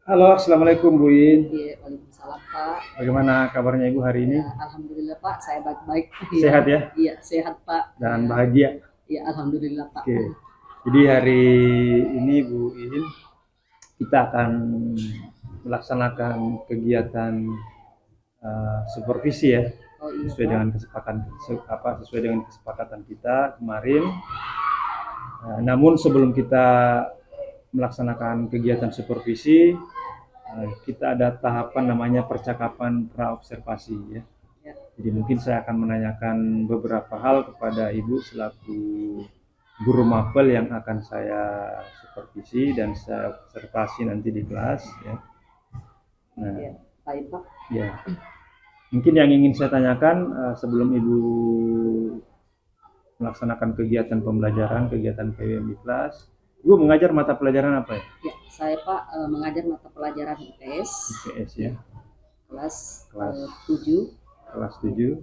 Halo, Assalamualaikum Bu In. Iya, Waalaikumsalam Pak. Bagaimana kabarnya Ibu hari ini? Ya, alhamdulillah Pak, saya baik-baik. Iya, Sehat ya iya sehat Pak. dan Ya, bahagia. ya alhamdulillah Pak. Oke. Jadi hari ini Bu In kita akan melaksanakan kegiatan supervisi ya, Oh iya sesuai Pak. dengan sesuai dengan kesepakatan kita kemarin. Namun sebelum kita melaksanakan kegiatan supervisi, kita ada tahapan namanya percakapan praobservasi ya. Ya, Jadi mungkin saya akan menanyakan beberapa hal kepada Ibu selaku guru mapel yang akan saya supervisi dan saya observasi nanti di kelas ya. Nah, ya, baik Pak. ya. Mungkin yang ingin saya tanyakan sebelum Ibu melaksanakan kegiatan pembelajaran, kegiatan PWM di kelas, Ibu mengajar mata pelajaran apa ya? Ya, saya Pak mengajar mata pelajaran IPS. IPS Ya, ya. kelas Kelas 7. kelas 7.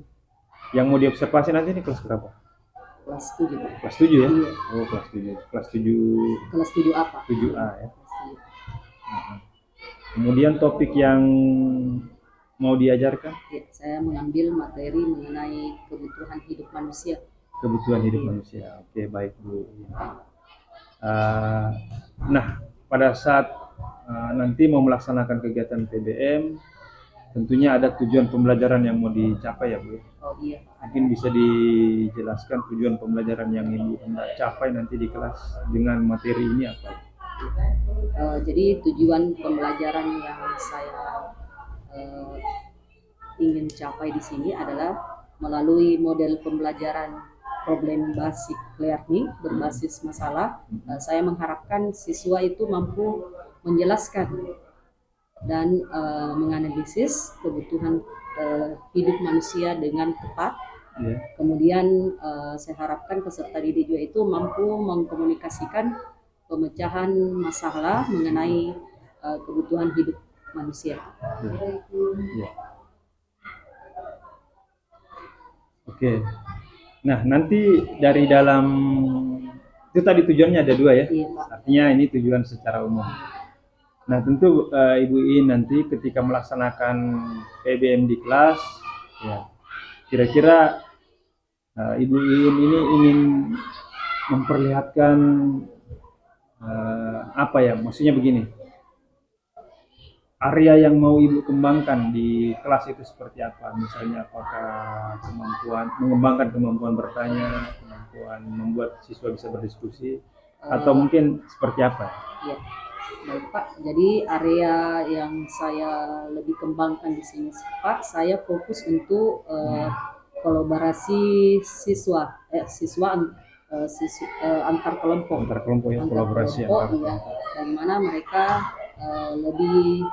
Yang mau diobservasi nanti ini kelas berapa? Kelas 7 Pak. Kelas 7 ya? Iya, Oh, kelas 7. Kelas 7 kelas 7 apa? 7A ya. Kelas 7. Kemudian topik yang mau diajarkan, Ya, saya mengambil materi mengenai kebutuhan hidup manusia. kebutuhan hidup manusia. Oke, baik Bu. Uh, nah, pada saat nanti mau melaksanakan kegiatan PBM, tentunya ada tujuan pembelajaran yang mau dicapai ya Bu. Oh iya Pak. Mungkin bisa dijelaskan tujuan pembelajaran yang Ibu hendak capai nanti di kelas dengan materi ini apa? Jadi tujuan pembelajaran yang saya ingin capai di sini adalah melalui model pembelajaran problem basic learning berbasis masalah. Saya mengharapkan siswa itu mampu menjelaskan dan menganalisis kebutuhan hidup manusia dengan tepat. Kemudian saya harapkan peserta didik juga itu mampu mengkomunikasikan pemecahan masalah mengenai kebutuhan hidup manusia. Ya. Oke. Nah, nanti dari dalam itu tadi tujuannya ada dua ya. Iya, Pak. Artinya ini tujuan secara umum. Nah, tentu Ibu In nanti ketika melaksanakan PBM di kelas, ya, kira-kira Ibu In ini ingin memperlihatkan apa ya? Maksudnya begini, area yang mau Ibu kembangkan di kelas itu seperti apa? Misalnya apakah mengembangkan kemampuan bertanya, kemampuan membuat siswa bisa berdiskusi, atau mungkin seperti apa? Ya, baik Pak. Jadi area yang saya lebih kembangkan di sini Pak, saya fokus untuk kolaborasi siswa antar kelompok. Antar kelompok ya, kolaborasi kelompok, antar ya, dan mana mereka lebih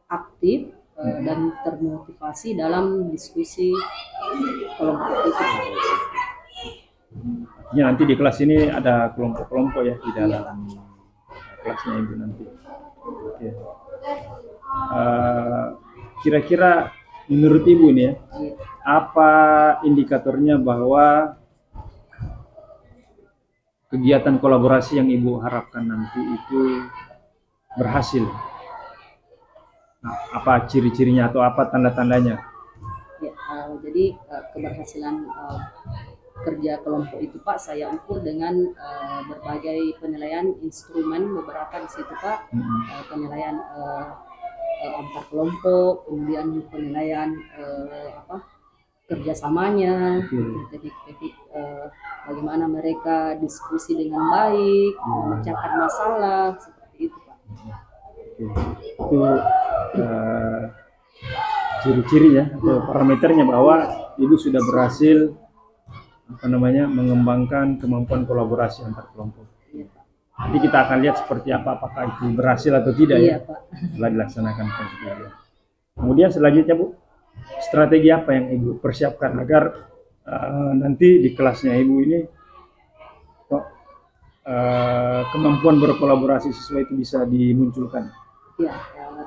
aktif dan termotivasi dalam diskusi kelompok itu. Artinya nanti di kelas ini ada kelompok-kelompok ya di dalam kelasnya Ibu nanti. Oke. Kira-kira menurut Ibu nih ya, apa indikatornya bahwa kegiatan kolaborasi yang Ibu harapkan nanti itu berhasil? Nah, apa ciri-cirinya atau apa tanda-tandanya? Ya, jadi keberhasilan kerja kelompok itu Pak saya ukur dengan berbagai penilaian instrumen beberapa di situ Pak. Penilaian antar kelompok, kemudian penilaian kerjasamanya, teknik-teknik bagaimana mereka diskusi dengan baik, memecahkan masalah seperti itu Pak. Itu ciri-ciri ya atau parameternya bahwa Ibu sudah berhasil mengembangkan kemampuan kolaborasi antar kelompok. Nanti kita akan lihat seperti apa, apakah itu berhasil atau tidak ya Pak, setelah dilaksanakan PBM. Kemudian selanjutnya Bu, strategi apa yang Ibu persiapkan agar nanti di kelasnya Ibu ini kemampuan berkolaborasi siswa itu bisa dimunculkan? Ya,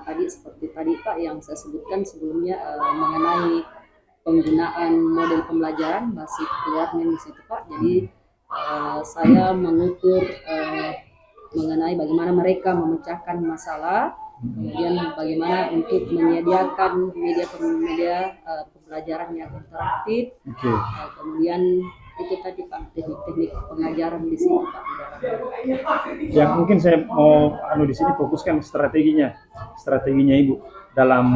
tadi seperti tadi Pak yang saya sebutkan sebelumnya mengenai penggunaan model pembelajaran basic learning di situ Pak. Jadi saya mengukur mengenai bagaimana mereka memecahkan masalah, kemudian bagaimana untuk menyediakan media pembelajaran yang interaktif. Oke. Kemudian itu tadi Pak, teknik-teknik pengajaran di sini Pak. Yang mungkin saya mau di sini fokuskan strateginya Ibu dalam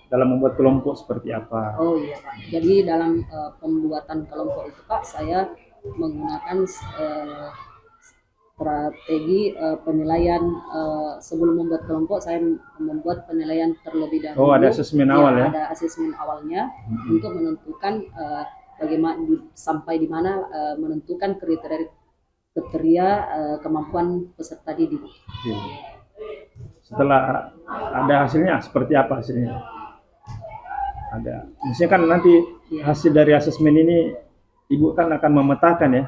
membuat kelompok seperti apa. Oh iya Pak. Jadi dalam pembuatan kelompok itu Pak, saya menggunakan strategi penilaian. Sebelum membuat kelompok, saya membuat penilaian terlebih dahulu. Oh, ada asesmen awal ya? Ada asesmen awalnya untuk menentukan bagaimana sampai di mana menentukan kriteria kemampuan peserta didik. Oke. Setelah ada hasilnya, seperti apa hasilnya? Ada. Misalnya kan nanti hasil dari asesmen ini, Ibu kan akan memetakan ya.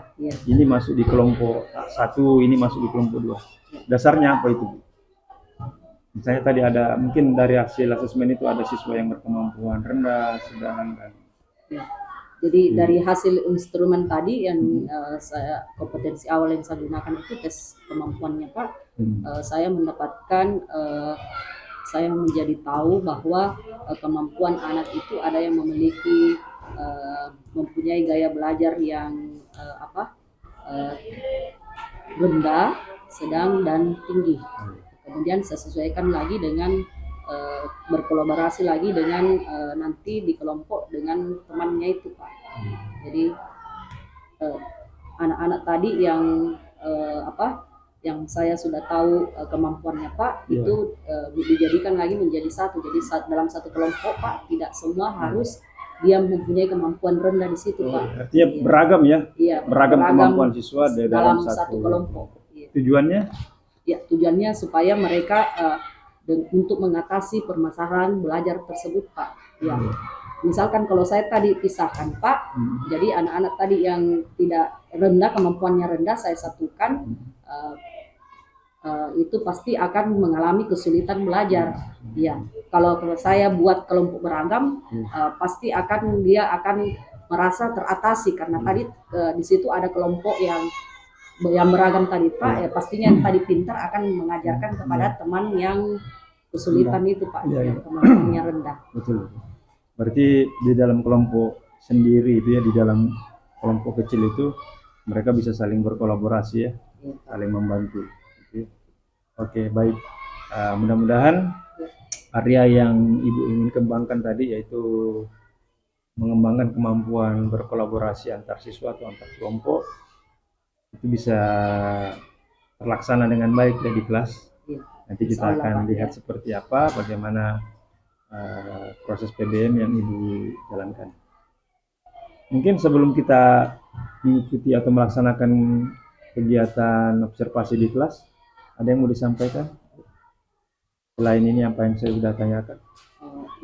Ini masuk di kelompok 1, ini masuk di kelompok 2. Dasarnya apa itu? Misalnya tadi ada, mungkin dari hasil asesmen itu ada siswa yang berkemampuan rendah, sedang, dan jadi dari hasil instrumen tadi yang kompetensi awal yang saya gunakan itu tes kemampuannya Pak. Saya mendapatkan saya menjadi tahu bahwa kemampuan anak itu ada yang mempunyai gaya belajar yang rendah, sedang, dan tinggi. Kemudian saya sesuaikan lagi dengan berkolaborasi lagi dengan nanti di kelompok dengan temannya itu Pak. Jadi anak-anak tadi yang yang saya sudah tahu kemampuannya Pak, itu dijadikan lagi menjadi satu. Jadi dalam satu kelompok Pak, tidak semua harus dia mempunyai kemampuan rendah di situ Pak. Artinya beragam ya? Iya, beragam kemampuan siswa dalam satu kelompok. Tujuannya? Ya, tujuannya supaya mereka untuk mengatasi permasalahan belajar tersebut Pak. Ya. Misalkan kalau saya tadi pisahkan Pak, jadi anak-anak tadi yang tidak rendah, kemampuannya rendah, saya satukan, itu pasti akan mengalami kesulitan belajar. Ya. Kalau saya buat kelompok beragam, pasti dia akan merasa teratasi karena tadi di situ ada kelompok yang beragam tadi Pak, ya pastinya yang tadi pintar akan mengajarkan kepada teman yang kesulitan itu Pak, yang kemampuannya rendah. Betul. Berarti di dalam kelompok sendiri itu ya, di dalam kelompok kecil itu mereka bisa saling berkolaborasi ya, saling membantu. Oke, baik. Mudah-mudahan area yang Ibu ingin kembangkan tadi, yaitu mengembangkan kemampuan berkolaborasi antar siswa atau antar kelompok, itu bisa terlaksana dengan baik di kelas. Nanti kita akan lihat seperti apa, bagaimana proses PBM yang Ibu jalankan. Mungkin sebelum kita mengikuti atau melaksanakan kegiatan observasi di kelas, ada yang mau disampaikan? Selain ini apa yang saya sudah tanyakan?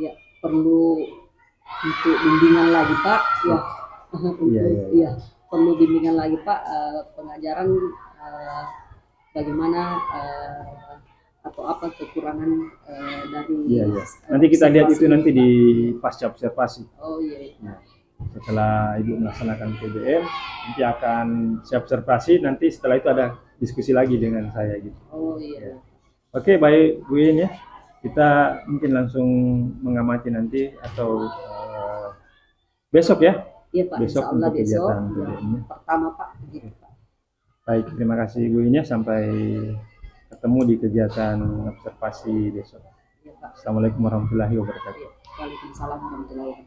Ya, perlu untuk bimbingan lagi Pak. Ya, perlu bimbingan lagi Pak, pengajaran bagaimana atau apa kekurangan dari nanti kita lihat itu nanti di pasca observasi. Oh iya. Nah, setelah Ibu melaksanakan PBM, nanti akan saya observasi, nanti setelah itu ada diskusi lagi dengan saya gitu. Oh iya. Oke, baik Bu In ya, kita mungkin langsung mengamati nanti atau besok ya. Iya Pak, besok insya Allah untuk kegiatan PBM-nya pertama Pak. Gitu, Pak. Baik, terima kasih Bu In ya, sampai ketemu di kegiatan observasi besok. Ya, Pak. Assalamualaikum warahmatullahi wabarakatuh. Waalaikumsalam warahmatullahi wabarakatuh.